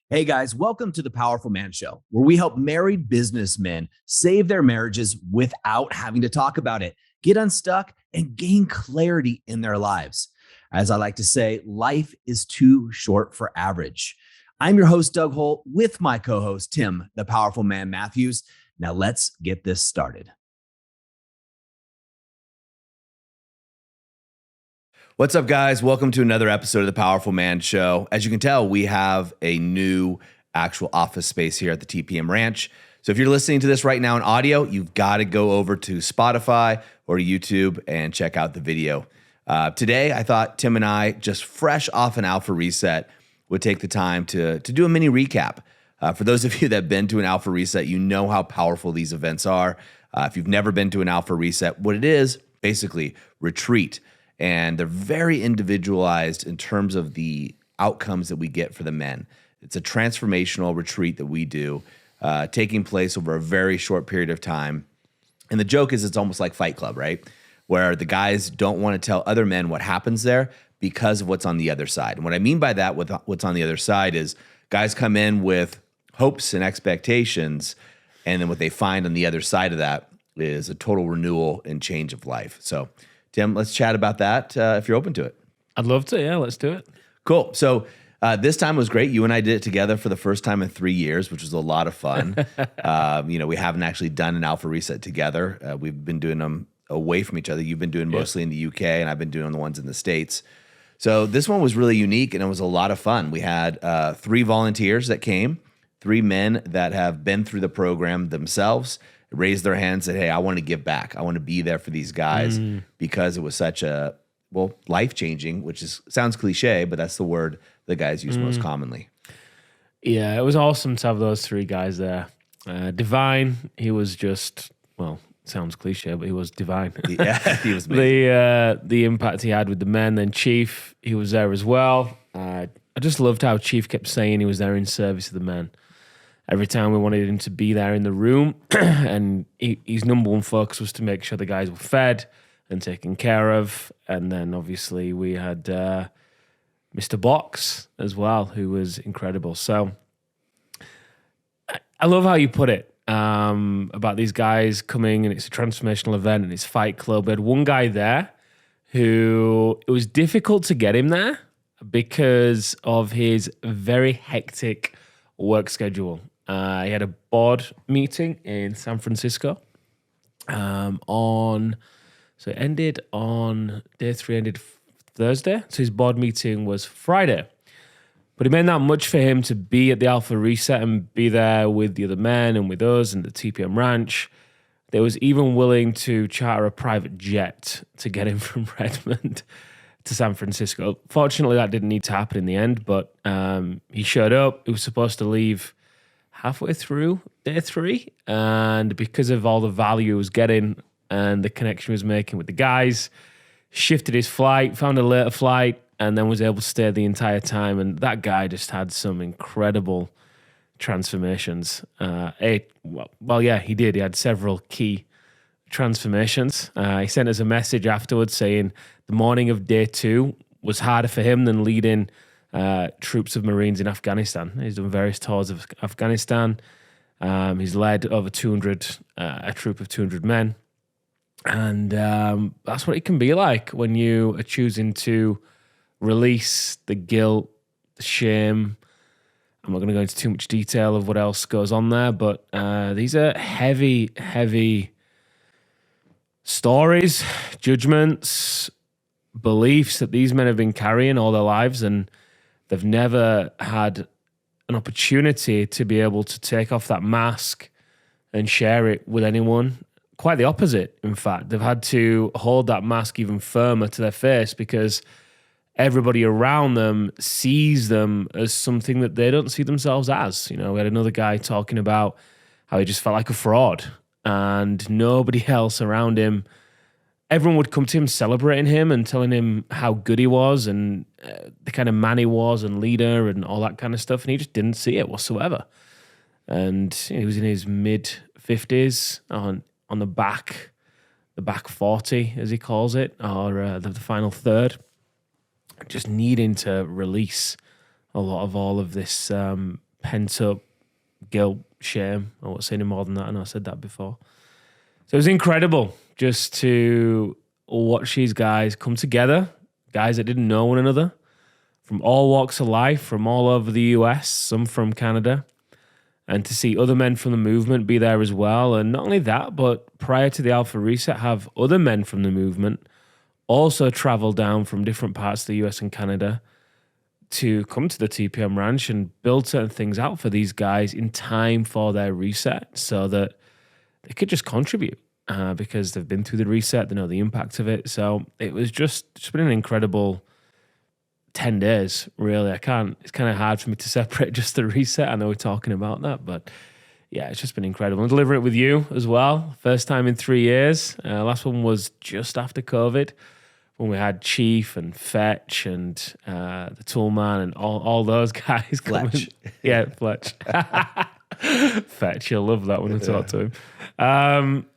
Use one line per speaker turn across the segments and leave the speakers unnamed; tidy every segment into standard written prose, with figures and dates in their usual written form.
Hey guys, welcome to the Powerful Man Show, where we help married businessmen save their marriages without having to talk about it, get unstuck, and gain clarity in their lives. As I like to say, life is too short for average. I'm your host, Doug Holt, with my co host, Tim, the Powerful Man Matthews. Now let's get this started. What's up, guys? Welcome to another episode of the Powerful Man Show. As you can tell, we have a new actual office space here at the TPM Ranch. So if you're listening to this right now in audio, you've got to go over to Spotify or YouTube and check out the video. Today, I thought Tim and I, just fresh off an Alpha Reset, would take the time to do a mini recap. For those of you that have been to an Alpha Reset, you know how powerful these events are. If you've never been to an Alpha Reset, what it is, basically retreat. And they're very individualized in terms of the outcomes that we get for the men. It's a transformational retreat that we do, taking place over a very short period of time. And the joke is it's almost like Fight Club, right? Where the guys don't want to tell other men what happens there because of what's on the other side. And what I mean by that, with what's on the other side, is guys come in with hopes and expectations, and then what they find on the other side of that is a total renewal and change of life. So Tim, let's chat about that if you're open to it.
I'd love to. Yeah, let's do it.
Cool. So this time was great. You and I did it together for the first time in 3 years, which was a lot of fun. We haven't actually done an Alpha Reset together. We've been doing them away from each other. You've been doing mostly in the UK, and I've been doing the ones in the States. So this one was really unique, and it was a lot of fun. We had 3 volunteers that came, 3 men that have been through the program themselves, raised their hands, said, hey, I want to give back. I want to be there for these guys because it was such a, life-changing, which sounds cliche, but that's the word the guys use most commonly.
Yeah, it was awesome to have those 3 guys there. Divine, he was just, sounds cliche, but he was divine.
Yeah, he was amazing.
The impact he had with the men. Then Chief, he was there as well. I just loved how Chief kept saying he was there in service of the men. Every time we wanted him to be there in the room, and his number one focus was to make sure the guys were fed and taken care of. And then obviously we had Mr. Box as well, who was incredible. So I love how you put it about these guys coming, and it's a transformational event, and it's Fight Club. We had one guy there who, it was difficult to get him there because of his very hectic work schedule. He had a board meeting in San Francisco so it ended on day 3, ended Thursday. So his board meeting was Friday. But it meant that much for him to be at the Alpha Reset and be there with the other men and with us and the TPM Ranch. They was even willing to charter a private jet to get him from Redmond to San Francisco. Fortunately, that didn't need to happen in the end, but he showed up. He was supposed to leave halfway through day 3, and because of all the value he was getting and the connection he was making with the guys, shifted his flight, found a later flight, and then was able to stay the entire time. And that guy just had some incredible transformations. He did. He had several key transformations. He sent us a message afterwards saying the morning of day 2 was harder for him than leading troops of Marines in Afghanistan. He's done various tours of Afghanistan. He's led over 200, a troop of 200 men. And that's what it can be like when you are choosing to release the guilt, the shame. I'm not going to go into too much detail of what else goes on there, but these are heavy, heavy stories, judgments, beliefs that these men have been carrying all their lives, and they've never had an opportunity to be able to take off that mask and share it with anyone. Quite the opposite, in fact. They've had to hold that mask even firmer to their face because everybody around them sees them as something that they don't see themselves as. We had another guy talking about how he just felt like a fraud, and nobody else around him, everyone would come to him celebrating him and telling him how good he was and the kind of man he was and leader and all that kind of stuff, and he just didn't see it whatsoever. And he was in his mid-50s on the back 40, as he calls it, or the final third, just needing to release a lot of all of this pent up guilt, shame. I won't say any more than that. I know I said that before. So it was incredible just to watch these guys come together, guys that didn't know one another, from all walks of life, from all over the US, some from Canada, and to see other men from the movement be there as well. And not only that, but prior to the Alpha Reset, have other men from the movement also travel down from different parts of the US and Canada to come to the TPM Ranch and build certain things out for these guys in time for their reset so that they could just contribute because they've been through the reset, they know the impact of it. So it was just been an incredible 10 days, really. It's kind of hard for me to separate just the reset. I know we're talking about that, but yeah, it's just been incredible. And deliver it with you as well. First time in 3 years. Last one was just after COVID when we had Chief and Fetch and the Toolman and all those guys
Fletch.
Yeah, Fletch. Fetch, you'll love that when I talk to him.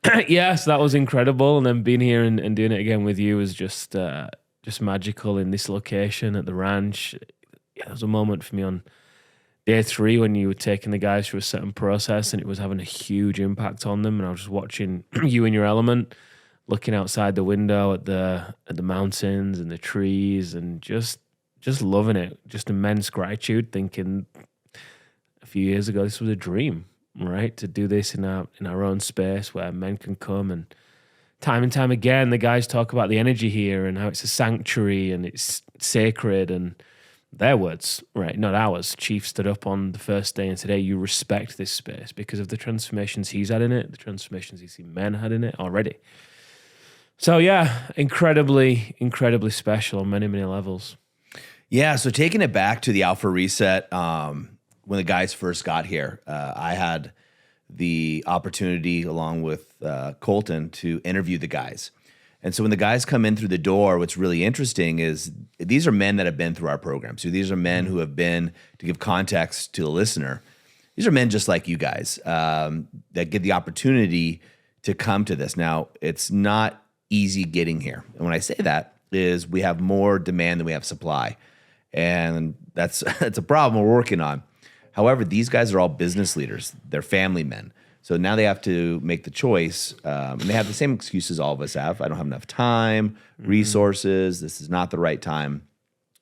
So that was incredible. And then being here and doing it again with you was just magical in this location at the ranch. Yeah, there was a moment for me on day 3 when you were taking the guys through a certain process and it was having a huge impact on them. And I was just watching you in your element, looking outside the window at the mountains and the trees and just loving it. Just immense gratitude, thinking a few years ago this was a dream, right? To do this in our own space where men can come. And time again, the guys talk about the energy here and how it's a sanctuary and it's sacred, and their words, right, not ours. Chief stood up on the first day and said, hey, you respect this space because of the transformations he's had in it, the transformations he's seen men had in it already. So yeah, incredibly special on many, many levels.
Yeah, so taking it back to the Alpha Reset, when the guys first got here, I had the opportunity along with Colton to interview the guys. And so when the guys come in through the door, what's really interesting is these are men that have been through our program. So these are men who have been, to give context to the listener, these are men just like you guys that get the opportunity to come to this. Now, it's not easy getting here. And when I say that is we have more demand than we have supply. And that's a problem we're working on. However, these guys are all business leaders. They're family men. So now they have to make the choice, and they have the same excuses all of us have. I don't have enough time, resources. This is not the right time.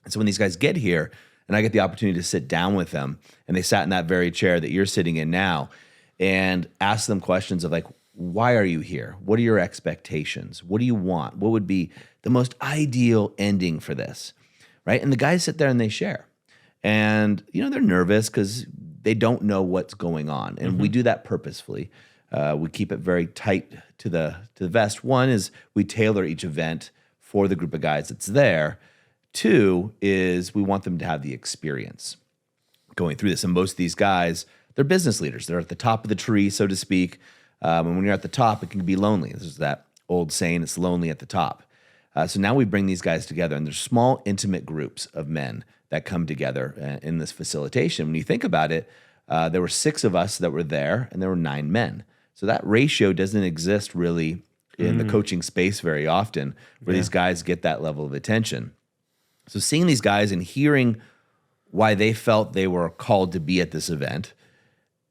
And so when these guys get here, and I get the opportunity to sit down with them, and they sat in that very chair that you're sitting in now, and ask them questions of like, why are you here? What are your expectations? What do you want? What would be the most ideal ending for this, right? And the guys sit there and they share. And, they're nervous because they don't know what's going on. And we do that purposefully. We keep it very tight to the vest. One is we tailor each event for the group of guys that's there. 2 is we want them to have the experience going through this. And most of these guys, they're business leaders. They're at the top of the tree, so to speak. And when you're at the top, it can be lonely. This is that old saying, it's lonely at the top. So now we bring these guys together, and there's small, intimate groups of men that come together in this facilitation. When you think about it, there were 6 of us that were there, and there were 9 men. So that ratio doesn't exist really in the coaching space very often, where these guys get that level of attention. So seeing these guys and hearing why they felt they were called to be at this event,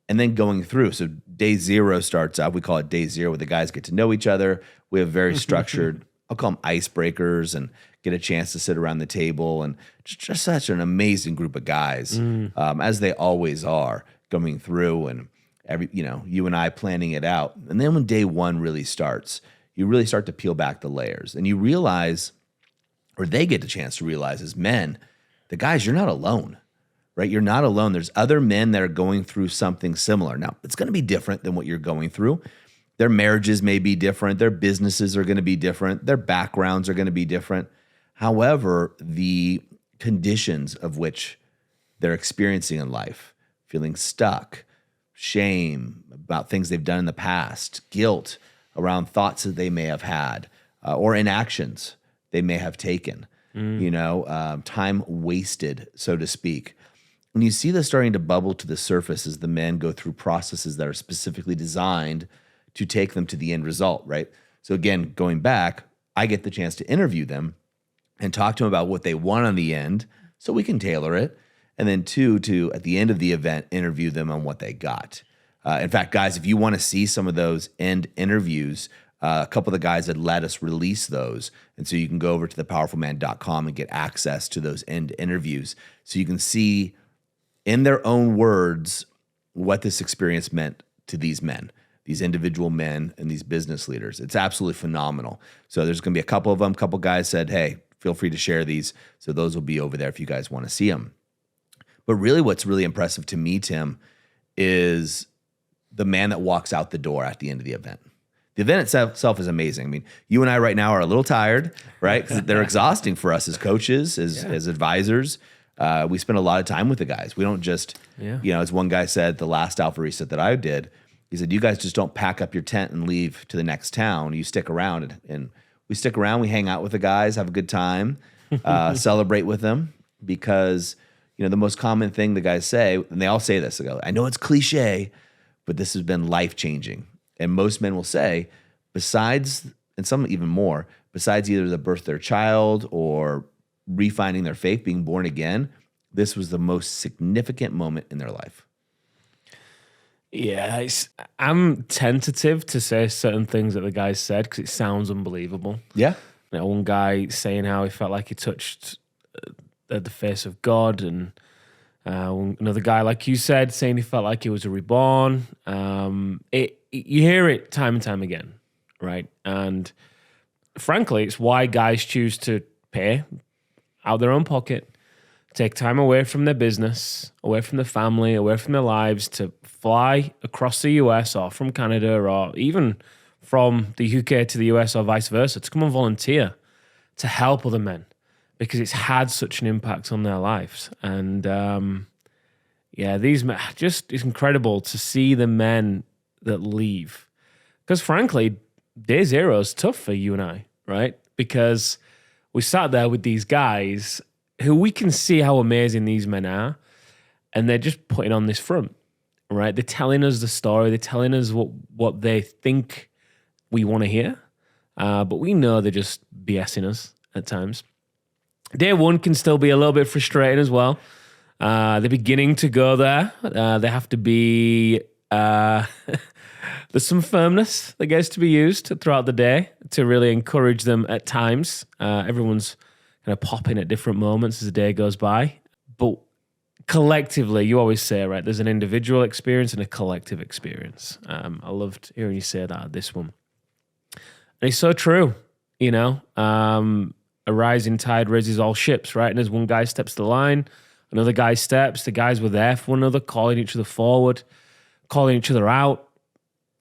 and then going through. So day 0 starts out. We call it day 0, where the guys get to know each other. We have very structured, I'll call them icebreakers, and get a chance to sit around the table. And just such an amazing group of guys, as they always are, going through and you and I planning it out. And then when day 1 really starts, you really start to peel back the layers. And you realize, or they get the chance to realize as men, the guys, you're not alone. Right? You're not alone. There's other men that are going through something similar. Now, it's going to be different than what you're going through. Their marriages may be different. Their businesses are going to be different. Their backgrounds are going to be different. However, the conditions of which they're experiencing in life, feeling stuck, shame about things they've done in the past, guilt around thoughts that they may have had, or inactions they may have taken, time wasted, so to speak. When you see this starting to bubble to the surface as the men go through processes that are specifically designed to take them to the end result, right? So again, going back, I get the chance to interview them and talk to them about what they want on the end so we can tailor it. And then two, to at the end of the event, interview them on what they got. In fact, guys, if you want to see some of those end interviews, a couple of the guys had let us release those. And so you can go over to thepowerfulman.com and get access to those end interviews. So you can see in their own words what this experience meant to these men, these individual men and these business leaders. It's absolutely phenomenal. So there's going to be a couple of them. A couple guys said, hey, feel free to share these. So those will be over there if you guys want to see them. But really what's really impressive to me, Tim, is the man that walks out the door at the end of the event. The event itself is amazing. I mean, you and I right now are a little tired, right? Because they're exhausting for us as coaches, as advisors. We spend a lot of time with the guys. We don't just, as one guy said, the last Alpha Reset that I did, he said, you guys just don't pack up your tent and leave to the next town. You stick around, and we stick around. We hang out with the guys, have a good time, celebrate with them, because the most common thing the guys say, and they all say this, they go, I know it's cliche, but this has been life-changing. And most men will say, besides, and some even more, besides either the birth of their child or refinding their faith, being born again, this was the most significant moment in their life.
Yeah, I'm tentative to say certain things that the guy said because it sounds unbelievable.
Yeah.
One guy saying how he felt like he touched the face of God, and another guy, like you said, saying he felt like he was a reborn. You hear it time and time again, right? And frankly, it's why guys choose to pay out their own pocket, take time away from their business, away from their family, away from their lives to fly across the US or from Canada or even from the UK to the US or vice versa to come and volunteer to help other men, because it's had such an impact on their lives. And these men, just it's incredible to see the men that leave. Because frankly, day zero is tough for you and I, right? Because we sat there with these guys who we can see how amazing these men are, and they're just putting on this front, right? They're telling us the story. They're telling us what they think we want to hear, but we know they're just BSing us at times. Day one can still be a little bit frustrating as well. They're beginning to go there. They have to be... there's some firmness that gets to be used throughout the day to really encourage them at times. Everyone's kind of popping at different moments as the day goes by. But collectively, you always say, right, there's an individual experience and a collective experience. I loved hearing you say that at this one. And it's so true, a rising tide raises all ships, right? And as one guy steps the line, another guy steps. The guys were there for one another, calling each other forward, calling each other out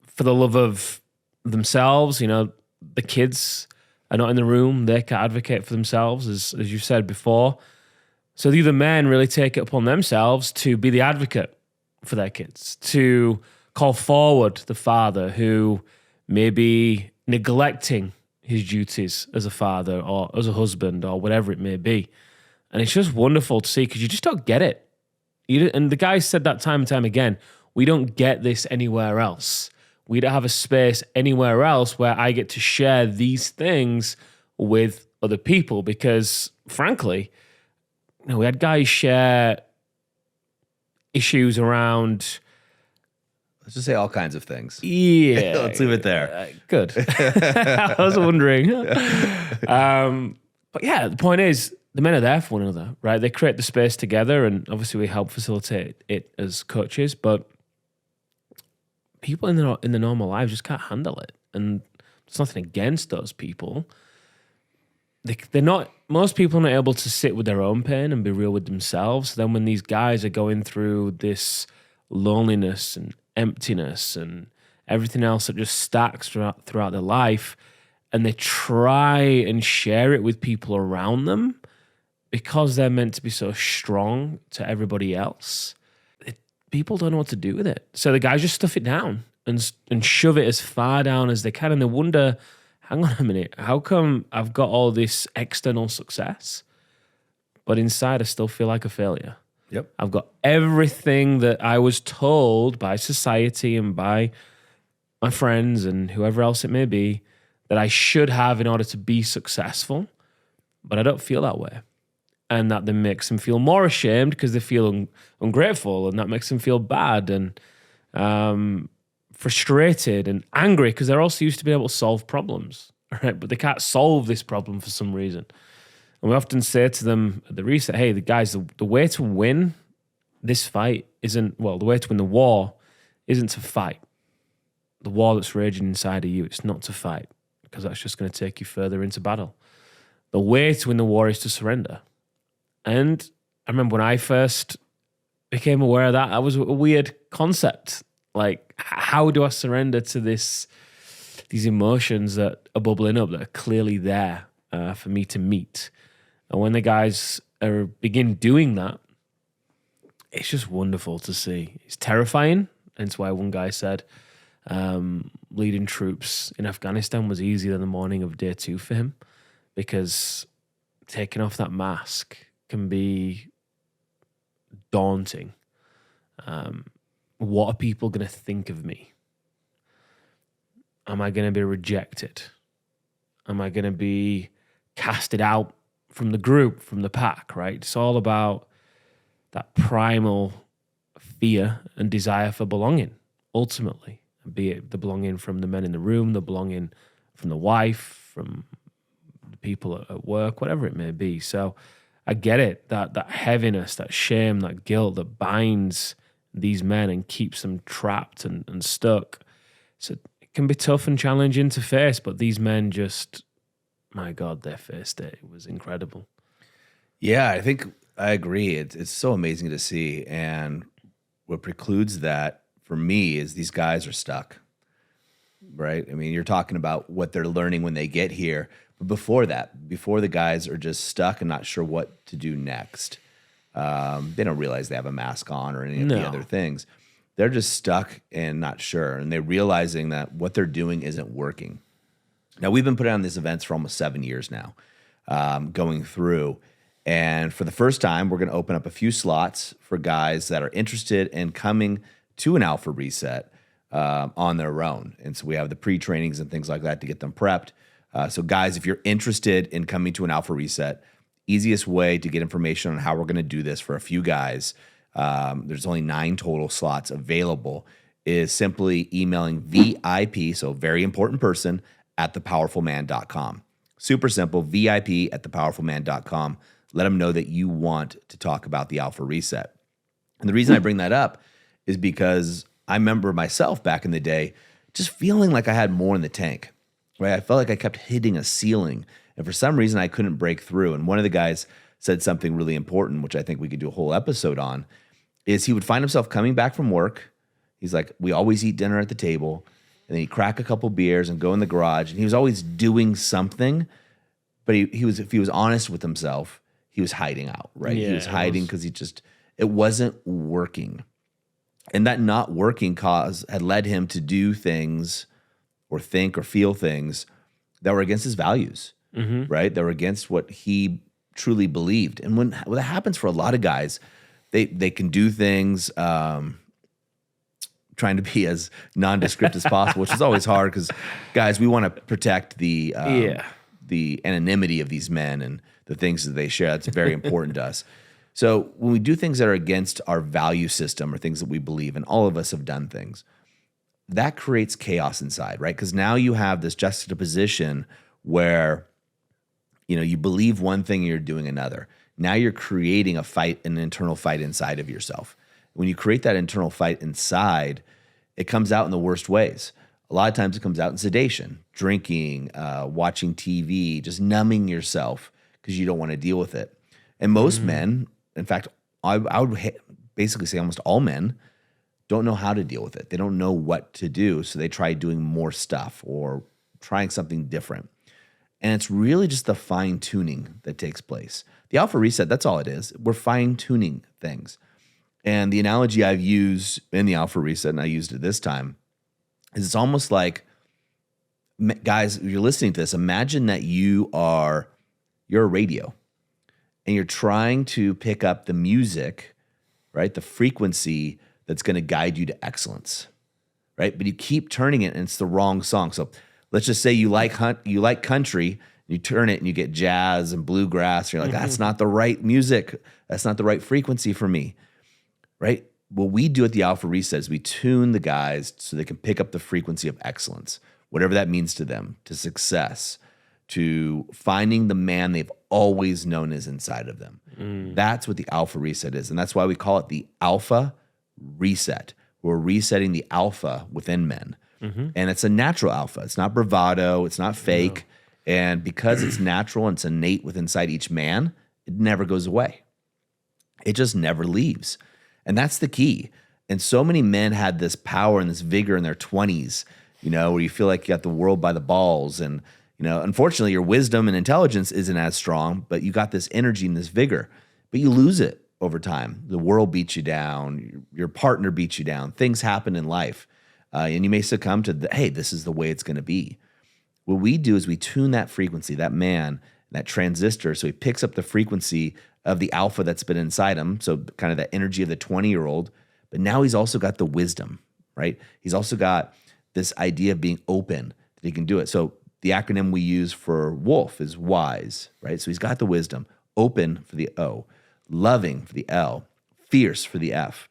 for the love of themselves. The kids are not in the room. They can advocate for themselves, as you said before. So the other men really take it upon themselves to be the advocate for their kids, to call forward the father who may be neglecting his duties as a father or as a husband or whatever it may be. And it's just wonderful to see because you just don't get it. And the guy said that time and time again, we don't get this anywhere else. We don't have a space anywhere else where I get to share these things with other people because, frankly, we had guys share issues around...
Let's just say all kinds of things.
Yeah.
Let's leave it there.
Good. I was wondering. But yeah, the point is, the men are there for one another, right? They create the space together, and obviously we help facilitate it as coaches, but people in the normal lives just can't handle it. And there's nothing against those people. They're not, most people are not able to sit with their own pain and be real with themselves. Then when these guys are going through this loneliness and emptiness and everything else that just stacks throughout their life, and they try and share it with people around them because they're meant to be so strong to everybody else, people don't know what to do with it. So the guys just stuff it down and shove it as far down as they can, and they wonder, hang on a minute, how come I've got all this external success, but inside I still feel like a failure?
Yep.
I've got everything that I was told by society and by my friends and whoever else it may be that I should have in order to be successful, but I don't feel that way. and that then makes them feel more ashamed because they feel ungrateful, and that makes them feel bad and frustrated and angry because they're also used to being able to solve problems, right? But they can't solve this problem for some reason. And we often say to them at the reset, hey, the guys, the way to win this fight the way to win the war isn't to fight. The war that's raging inside of you, it's not to fight, because that's just going to take you further into battle. The way to win the war is to surrender. And I remember when I first became aware of that, that was a weird concept. Like, how do I surrender to these emotions that are bubbling up, that are clearly there for me to meet? And when the guys begin doing that, it's just wonderful to see. It's terrifying. That's why one guy said leading troops in Afghanistan was easier than the morning of day 2 for him, because taking off that mask can be daunting. What are people going to think of me? Am I going to be rejected? Am I going to be casted out from the group, from the pack, right? It's all about that primal fear and desire for belonging, ultimately. Be it the belonging from the men in the room, the belonging from the wife, from the people at work, whatever it may be. So I get it, that heaviness, that shame, that guilt that binds these men and keeps them trapped and stuck. So it can be tough and challenging to face, but these men just, my God, they faced it. It was incredible.
Yeah, I think I agree. It's so amazing to see. And what precludes that for me is these guys are stuck, right? I mean, you're talking about what they're learning when they get here. But before that, before the guys are just stuck and not sure what to do next, they don't realize they have a mask on or any of the other things. They're just stuck and not sure. And they're realizing that what they're doing isn't working. Now, we've been putting on these events for almost 7 years now, going through. And for the first time, we're going to open up a few slots for guys that are interested in coming to an Alpha Reset on their own. And so we have the pre-trainings and things like that to get them prepped. So guys, if you're interested in coming to an Alpha Reset, easiest way to get information on how we're going to do this for a few guys, there's only 9 total slots available, is simply emailing VIP, so very important person, at thepowerfulman.com. Super simple, VIP at thepowerfulman.com. Let them know that you want to talk about the Alpha Reset. And the reason I bring that up is because I remember myself back in the day just feeling like I had more in the tank, right? I felt like I kept hitting a ceiling, and for some reason I couldn't break through. And one of the guys said something really important, which I think we could do a whole episode on, is he would find himself coming back from work. He's like, we always eat dinner at the table, and then he'd crack a couple beers and go in the garage, and he was always doing something, but he was, if he was honest with himself, he was hiding out, right?
Yeah,
he was hiding because it wasn't working. And that not working cause had led him to do things or think or feel things that were against his values, right? That were against what he truly believed. And when that happens for a lot of guys, they can do things trying to be as nondescript as possible, which is always hard because, guys, we want to protect the anonymity of these men and the things that they share. That's very important to us. So when we do things that are against our value system or things that we believe, and all of us have done things, that creates chaos inside, right? Because now you have this juxtaposition where, you believe one thing and you're doing another. Now you're creating a fight, an internal fight inside of yourself. When you create that internal fight inside, it comes out in the worst ways. A lot of times it comes out in sedation, drinking, watching TV, just numbing yourself because you don't want to deal with it. And most men, in fact, I would basically say almost all men, don't know how to deal with it. They don't know what to do, so they try doing more stuff or trying something different. And it's really just the fine-tuning that takes place. The Alpha Reset, that's all it is. We're fine-tuning things. And the analogy I've used in the Alpha Reset, and I used it this time, is it's almost like, guys, if you're listening to this, imagine that you're a radio, and you're trying to pick up the music, right? The frequency that's going to guide you to excellence, right? But you keep turning it and it's the wrong song. So let's just say you like country, and You turn it and you get jazz and bluegrass. And you're like, that's not the right music. That's not the right frequency for me, right? What we do at the Alpha Reset is we tune the guys so they can pick up the frequency of excellence, whatever that means to them, to success, to finding the man they've always known is inside of them. That's what the Alpha Reset is. And that's why we call it the Alpha Reset. We're resetting the alpha within men. And it's a natural alpha. It's not bravado. It's not fake. No. And because it's natural and it's innate within inside each man, it never goes away. It just never leaves. And that's the key. And so many men had this power and this vigor in their 20s, where you feel like you got the world by the balls. And, unfortunately, your wisdom and intelligence isn't as strong, but you got this energy and this vigor, but you lose it over time. The world beats you down. Your partner beats you down. Things happen in life. And you may succumb to, hey, this is the way it's going to be. What we do is we tune that frequency, that man, that transistor, so he picks up the frequency of the alpha that's been inside him, so kind of the energy of the 20-year-old, but now he's also got the wisdom, right? He's also got this idea of being open, that he can do it. So the acronym we use for wolf is WISE, right? So he's got the wisdom, open for the O, loving for the L, fierce for the F.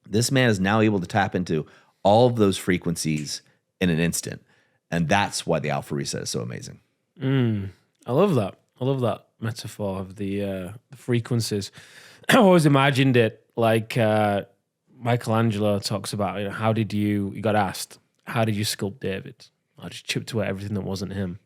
This man is now able to tap into all of those frequencies in an instant. And that's why the Alpha Reset is so amazing.
I love that. I love that metaphor of the frequencies. I always imagined it like Michelangelo talks about, how did you got asked, how did you sculpt David? I just chipped away everything that wasn't him.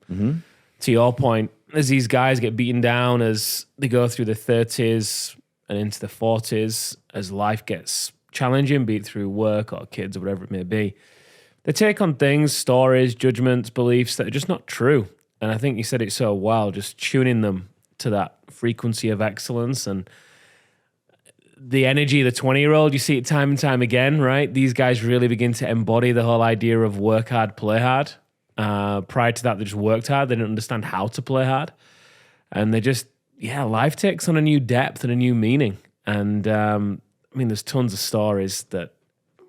To your point, as these guys get beaten down as they go through the 30s and into the 40s, as life gets challenging, be it through work or kids or whatever it may be, they take on things, stories, judgments, beliefs that are just not true. And I think you said it so well, just tuning them to that frequency of excellence and the energy of the 20-year-old. You see it time and time again, right? These guys really begin to embody the whole idea of work hard, play hard. Prior to that, they just worked hard. They didn't understand how to play hard. And they just, life takes on a new depth and a new meaning. And there's tons of stories that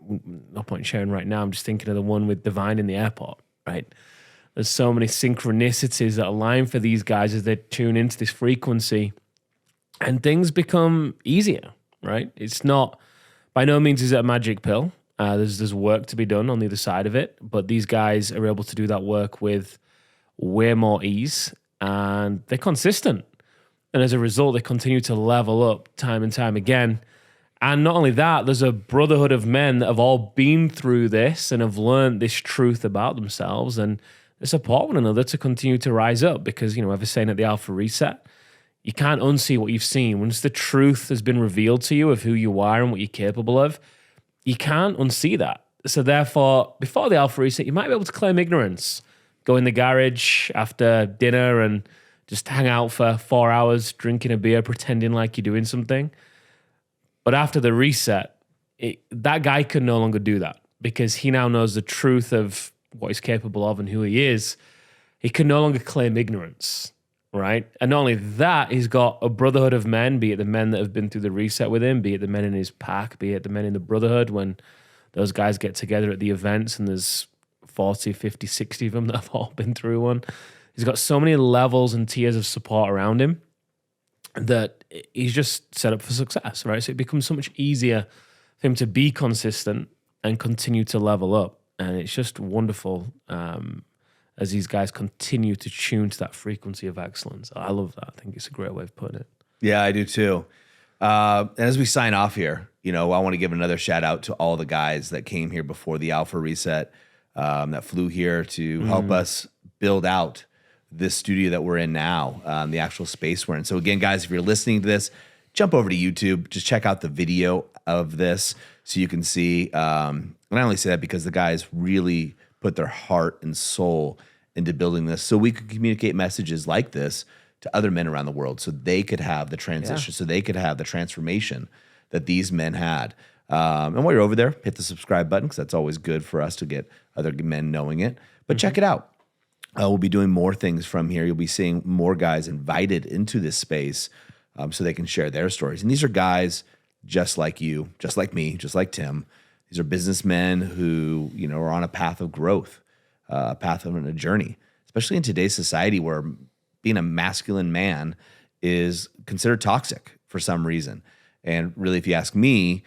no point sharing right now. I'm just thinking of the one with Divine in the airport, right? There's so many synchronicities that align for these guys as they tune into this frequency and things become easier, right? It's not, by no means is it a magic pill. There's work to be done on the other side of it, but these guys are able to do that work with way more ease and they're consistent. And as a result, they continue to level up time and time again. And not only that, there's a brotherhood of men that have all been through this and have learned this truth about themselves, and they support one another to continue to rise up because, ever saying at the Alpha Reset, you can't unsee what you've seen. Once the truth has been revealed to you of who you are and what you're capable of, you can't unsee that. So therefore, before the Alpha Reset, you might be able to claim ignorance. Go in the garage after dinner and just hang out for 4 hours, drinking a beer, pretending like you're doing something. But after the reset, that guy can no longer do that because he now knows the truth of what he's capable of and who he is. He can no longer claim ignorance, right? And not only that, he's got a brotherhood of men, be it the men that have been through the reset with him, be it the men in his pack, be it the men in the brotherhood, when those guys get together at the events and there's 40, 50, 60 of them that have all been through one. He's got so many levels and tiers of support around him that he's just set up for success, right? So it becomes so much easier for him to be consistent and continue to level up. And it's just wonderful as these guys continue to tune to that frequency of excellence. I love that. I think it's a great way of putting it.
Yeah, I do too. And as we sign off here, I want to give another shout out to all the guys that came here before the Alpha Reset, that flew here to help us build out this studio that we're in now, the actual space we're in. So again, guys, if you're listening to this, jump over to YouTube, just check out the video of this so you can see. And I only say that because the guys really put their heart and soul into building this so we could communicate messages like this to other men around the world so they could have the transition, so they could have the transformation that these men had. And while you're over there, hit the subscribe button because that's always good for us to get other men knowing it. But check it out. We'll be doing more things from here. You'll be seeing more guys invited into this space so they can share their stories. And these are guys just like you, just like me, just like Tim. These are businessmen who, are on a path of growth, a path of a journey, especially in today's society where being a masculine man is considered toxic for some reason. And really, if you ask me,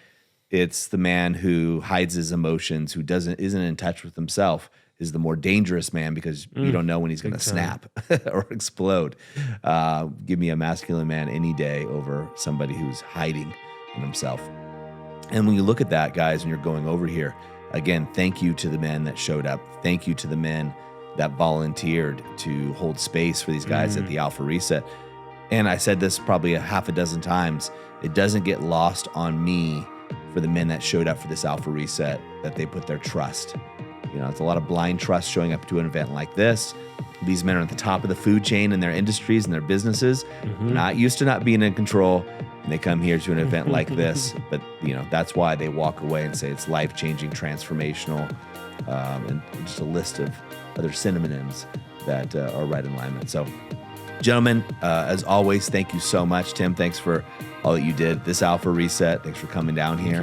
it's the man who hides his emotions, who isn't in touch with himself, is the more dangerous man, because you don't know when he's going to snap or explode. Give me a masculine man any day over somebody who's hiding in himself. And when you look at that, guys, when you're going over here, again, thank you to the men that showed up. Thank you to the men that volunteered to hold space for these guys at the Alpha Reset. And I said this probably a half a dozen times. It doesn't get lost on me for the men that showed up for this Alpha Reset that they put their trust. It's a lot of blind trust showing up to an event like this. These men are at the top of the food chain in their industries and their businesses. They're not used to not being in control. And they come here to an event like this. But, that's why they walk away and say it's life-changing, transformational, and just a list of other synonyms that are right in alignment. So, gentlemen, as always, thank you so much. Tim, thanks for all that you did. This Alpha Reset, thanks for coming down here.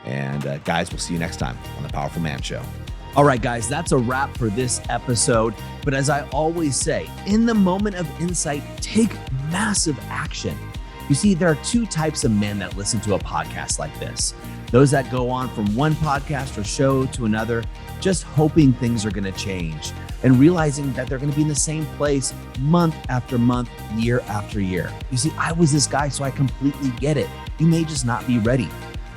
And guys, we'll see you next time on The Powerful Man Show.
All right, guys, that's a wrap for this episode. But as I always say, in the moment of insight, take massive action. You see, there are two types of men that listen to a podcast like this. Those that go on from one podcast or show to another, just hoping things are going to change and realizing that they're going to be in the same place month after month, year after year. You see, I was this guy, so I completely get it. You may just not be ready.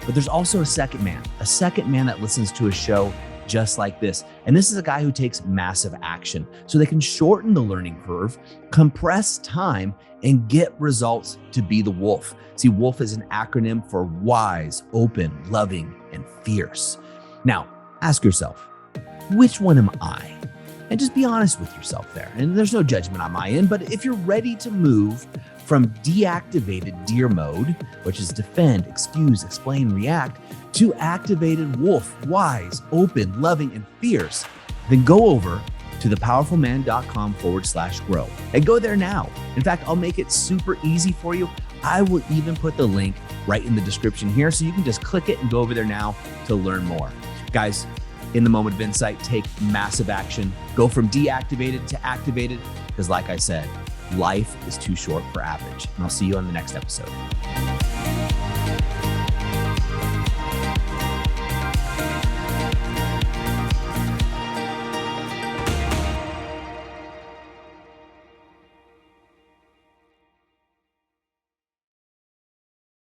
But there's also a second man that listens to a show just like this. And this is a guy who takes massive action so they can shorten the learning curve, compress time, and get results to be the wolf. See, wolf is an acronym for wise, open, loving, and fierce. Now, ask yourself, which one am I? And just be honest with yourself there. And there's no judgment on my end, but if you're ready to move from deactivated deer mode, which is defend, excuse, explain, react, to activated wolf, wise, open, loving, and fierce, then go over to thepowerfulman.com/grow and go there now. In fact, I'll make it super easy for you. I will even put the link right in the description here, so you can just click it and go over there now to learn more. Guys, in the moment of insight, take massive action. Go from deactivated to activated, because like I said, life is too short for average. And I'll see you on the next episode.